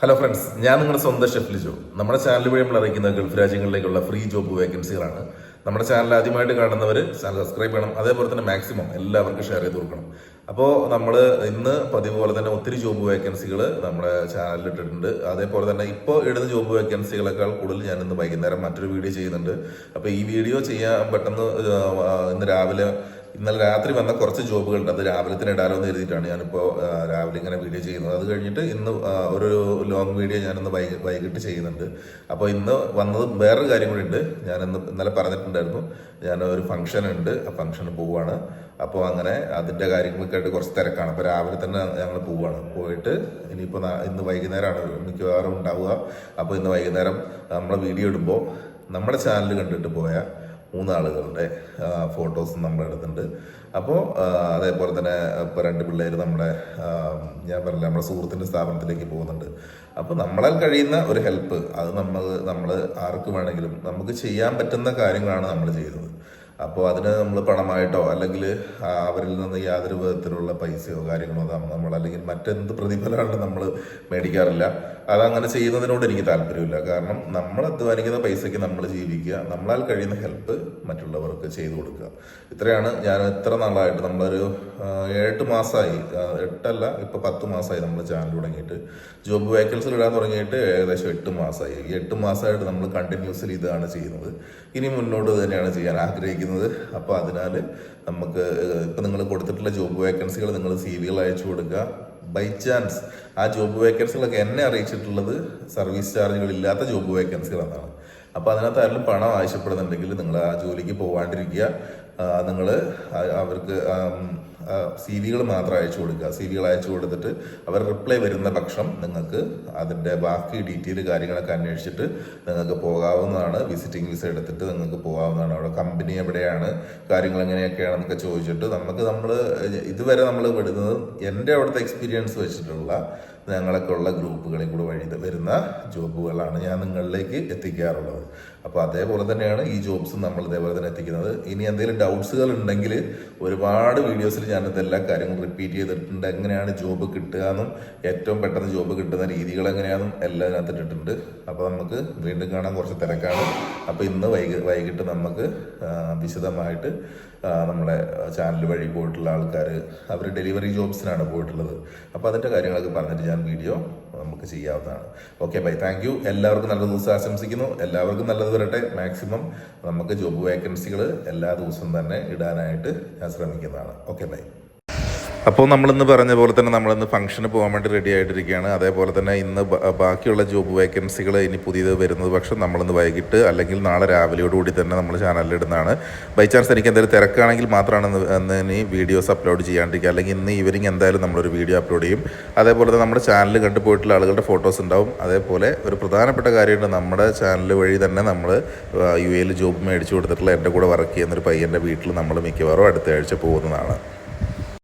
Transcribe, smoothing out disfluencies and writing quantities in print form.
Hello friends, ഞാൻ നിങ്ങളുടെ സ്വന്തം ഷെഫ് ലിജോ. നമ്മുടെ ചാനൽ വഴി നമ്മൾ അറിയിക്കുന്ന ഗൾഫ് രാജ്യങ്ങളിലേക്കുള്ള ഫ്രീ ജോബ് വേക്കൻസികളാണ്. നമ്മുടെ ചാനൽ ആദ്യമായിട്ട് കാണുന്നവർ ചാനൽ സബ്സ്ക്രൈബ് ചെയ്യണം. അതേപോലെ തന്നെ മാക്സിമം എല്ലാവർക്കും ഷെയർ ചെയ്ത് കൊടുക്കണം. അപ്പോൾ നമ്മൾ ഇന്ന് പതിവ് പോലെ തന്നെ ഒത്തിരി ജോബ് വേക്കൻസികൾ നമ്മുടെ ചാനലിൽ ഇട്ടിട്ടുണ്ട്. അതേപോലെ തന്നെ ഇപ്പോൾ ഇടുന്ന ജോബ് വേക്കൻസികളെക്കാൾ കൂടുതൽ ഞാൻ ഇന്ന് വൈകുന്നേരം മറ്റൊരു വീഡിയോ ചെയ്യുന്നുണ്ട്. അപ്പോൾ ഈ വീഡിയോ ചെയ്യാൻ പെട്ടെന്ന് ഇന്നലെ രാത്രി വന്ന കുറച്ച് ജോബുകളുണ്ട്. അത് രാവിലെ തന്നെ ഇടാലോ എന്ന് എഴുതിയിട്ടാണ് ഞാനിപ്പോൾ രാവിലെ ഇങ്ങനെ വീഡിയോ ചെയ്യുന്നത്. അത് കഴിഞ്ഞിട്ട് ഇന്ന് ഒരു ലോങ് വീഡിയോ ഞാനിന്ന് വൈകിട്ട് ചെയ്യുന്നുണ്ട്. അപ്പോൾ ഇന്ന് വന്നത് വേറൊരു കാര്യം കൂടി ഉണ്ട്. ഇന്നലെ പറഞ്ഞിട്ടുണ്ടായിരുന്നു, ഞാൻ ഒരു ഫംഗ്ഷൻ ഉണ്ട്, ആ ഫംഗ്ഷന് പോവുകയാണ്. അപ്പോൾ അങ്ങനെ അതിൻ്റെ കാര്യങ്ങളൊക്കെ ആയിട്ട് കുറച്ച് തിരക്കാണ്. അപ്പോൾ രാവിലെ തന്നെ ഞങ്ങൾ പോയിട്ട് ഇനിയിപ്പോൾ ഇന്ന് വൈകുന്നേരമാണ് മിക്കവാറും ഉണ്ടാവുക. അപ്പോൾ ഇന്ന് വൈകുന്നേരം നമ്മളെ വീഡിയോ ഇടുമ്പോൾ നമ്മുടെ ചാനൽ കണ്ടിട്ട് പോയ 3 ആളുകളുടെ ഫോട്ടോസ് നമ്മൾ എടുത്തിട്ടുണ്ട്. അപ്പോൾ അതേപോലെ തന്നെ ഇപ്പോൾ 2 പിള്ളേർ ഞാൻ പറഞ്ഞില്ല, നമ്മുടെ സുഹൃത്തിൻ്റെ സ്ഥാപനത്തിലേക്ക് പോകുന്നുണ്ട്. അപ്പോൾ നമ്മളാൽ കഴിയുന്ന ഒരു ഹെൽപ്പ്, അത് നമ്മൾ ആർക്ക് വേണമെങ്കിലും നമുക്ക് ചെയ്യാൻ പറ്റുന്ന കാര്യങ്ങളാണ് നമ്മൾ ചെയ്യുന്നത്. അപ്പോൾ അതിന് നമ്മൾ പണമായിട്ടോ അല്ലെങ്കിൽ അവരിൽ നിന്ന് യാതൊരു വിധത്തിലുള്ള പൈസയോ കാര്യങ്ങളോ നമ്മൾ അല്ലെങ്കിൽ മറ്റെന്ത് പ്രതിഫലമാണ് നമ്മൾ മേടിക്കാറില്ല. അതങ്ങനെ ചെയ്യുന്നതിനോട് എനിക്ക് താല്പര്യമില്ല. കാരണം നമ്മൾ അധ്വാനിക്കുന്ന പൈസയ്ക്ക് നമ്മൾ ജീവിക്കുക, നമ്മളാൽ കഴിയുന്ന ഹെൽപ്പ് മറ്റുള്ളവർക്ക് ചെയ്തു കൊടുക്കുക. ഇത്രയാണ്. ഞാൻ എത്ര നാളായിട്ട് നമ്മളൊരു 8 മാസമായി, 8 ഇപ്പോൾ 10 മാസമായി നമ്മൾ ചാനൽ തുടങ്ങിയിട്ട്. ജോബ് വേക്കൻസിൽ ഇടാൻ തുടങ്ങിയിട്ട് ഏകദേശം 8 മാസമായി. ഈ 8 മാസമായിട്ട് നമ്മൾ കണ്ടിന്യൂസ്ലി ഇതാണ് ചെയ്യുന്നത്. ഇനി മുന്നോട്ട് തന്നെയാണ് ചെയ്യാൻ ആഗ്രഹിക്കുന്നത്. അപ്പോൾ അതിനാൽ നമുക്ക് ഇപ്പം നിങ്ങൾ കൊടുത്തിട്ടുള്ള ജോബ് വേക്കൻസികൾ നിങ്ങൾ CV അയച്ചു കൊടുക്കുക. ബൈ ചാൻസ് ആ ജോബ് വേക്കൻസികളൊക്കെ എന്നെ അറിയിച്ചിട്ടുള്ളത് സർവീസ് ചാർജുകൾ ഇല്ലാത്ത ജോബ് വേക്കൻസികൾ എന്നാണ്. അപ്പോൾ അതിനകത്ത് ആരെങ്കിലും പണം ആവശ്യപ്പെടുന്നുണ്ടെങ്കിൽ നിങ്ങൾ ആ ജോലിക്ക് പോകാണ്ടിരിക്കുക. നിങ്ങൾ അവർക്ക് CV മാത്രം അയച്ചു കൊടുക്കുക. CV അയച്ചു കൊടുത്തിട്ട് അവർ റിപ്ലൈ വരുന്ന പക്ഷം നിങ്ങൾക്ക് അതിൻ്റെ ബാക്കി ഡീറ്റെയിൽ കാര്യങ്ങളൊക്കെ അന്വേഷിച്ചിട്ട് നിങ്ങൾക്ക് പോകാവുന്നതാണ്. വിസിറ്റിംഗ് വിസ എടുത്തിട്ട് നിങ്ങൾക്ക് പോകാവുന്നതാണ്. അവിടെ കമ്പനി എവിടെയാണ്, കാര്യങ്ങൾ എങ്ങനെയൊക്കെയാണെന്നൊക്കെ ചോദിച്ചിട്ട് നമ്മൾ ഇതുവരെ നമ്മൾ വിടുന്നത് എൻ്റെ അവിടുത്തെ എക്സ്പീരിയൻസ് വെച്ചിട്ടുള്ള ഞങ്ങളൊക്കെ ഉള്ള ഗ്രൂപ്പുകളിൽ കൂടെ വഴി വരുന്ന ജോബുകളാണ് ഞാൻ നിങ്ങളിലേക്ക് എത്തിക്കാറുള്ളത്. അപ്പോൾ അതേപോലെ തന്നെയാണ് ഈ ജോബ്സും നമ്മൾ ഇതേപോലെ തന്നെ എത്തിക്കുന്നത്. ഇനി എന്തെങ്കിലും ഡൗട്ട്സുകൾ ഉണ്ടെങ്കിൽ ഒരുപാട് വീഡിയോസിൽ ഞാൻ ഇതെല്ലാ കാര്യങ്ങളും റിപ്പീറ്റ് ചെയ്തിട്ടുണ്ട്. എങ്ങനെയാണ് ജോബ് കിട്ടുക എന്നും ഏറ്റവും പെട്ടെന്ന് ജോബ് കിട്ടുന്ന രീതികൾ എങ്ങനെയാണെന്നും എല്ലാം ഇതിനകത്ത് ഇട്ടിട്ടുണ്ട്. അപ്പോൾ നമുക്ക് വീണ്ടും കാണാൻ കുറച്ച് തിരക്കാണ്. അപ്പോൾ ഇന്ന് വൈകിട്ട് നമുക്ക് വിശദമായിട്ട് നമ്മുടെ ചാനൽ വഴി പോയിട്ടുള്ള ആൾക്കാർ അവർ ഡെലിവറി ജോബ്സിനാണ് പോയിട്ടുള്ളത്. അപ്പോൾ അതിൻ്റെ കാര്യങ്ങളൊക്കെ പറഞ്ഞിട്ട് ഞാൻ വീഡിയോ നമുക്ക് ചെയ്യാവുന്നതാണ്. Okay, bye. Thank you. എല്ലാവർക്കും നല്ല ദിവസം ആശംസിക്കുന്നു. എല്ലാവർക്കും നല്ലത് വരട്ടെ. മാക്സിമം നമുക്ക് ജോബ് വേക്കൻസികൾ എല്ലാ ദിവസവും തന്നെ ഇടാനായിട്ട് ഞാൻ ശ്രമിക്കുന്നതാണ്. Okay, bye. അപ്പോൾ നമ്മളിന്ന് പറഞ്ഞ പോലെ തന്നെ നമ്മളിന്ന് ഫംഗ്ഷന് പോകാൻ വേണ്ടി റെഡി ആയിട്ടിരിക്കുകയാണ്. അതേപോലെ തന്നെ ഇന്ന് ബാക്കിയുള്ള ജോബ് വേക്കൻസികൾ ഇനി പുതിയത് വരുന്നത് പക്ഷം നമ്മളിന്ന് വൈകിട്ട് അല്ലെങ്കിൽ നാളെ രാവിലെയോടുകൂടി തന്നെ നമ്മൾ ചാനലിൽ ഇടുന്നതാണ്. ബൈ ചാൻസ് എനിക്ക് എന്തെങ്കിലും തിരക്കാണെങ്കിൽ മാത്രമാണ് ഇനി വീഡിയോസ് അപ്ലോഡ് ചെയ്യാണ്ടിരിക്കുക. അല്ലെങ്കിൽ ഇന്ന് ഈവനിങ് എന്തായാലും നമ്മളൊരു വീഡിയോ അപ്ലോഡ് ചെയ്യും. അതേപോലെ തന്നെ നമ്മുടെ ചാനൽ കണ്ടുപോയിട്ടുള്ള ആളുകളുടെ ഫോട്ടോസ് ഉണ്ടാവും. അതേപോലെ ഒരു പ്രധാനപ്പെട്ട കാര്യമുണ്ട്, നമ്മുടെ ചാനൽ വഴി തന്നെ നമ്മൾ UAE ജോബ് മേടിച്ചു കൊടുത്തിട്ടുള്ള എൻ്റെ കൂടെ വർക്ക് ചെയ്യുന്നൊരു പയ്യൻ്റെ വീട്ടിൽ നമ്മൾ മിക്കവാറും അടുത്ത ആഴ്ച പോകുന്നതാണ്.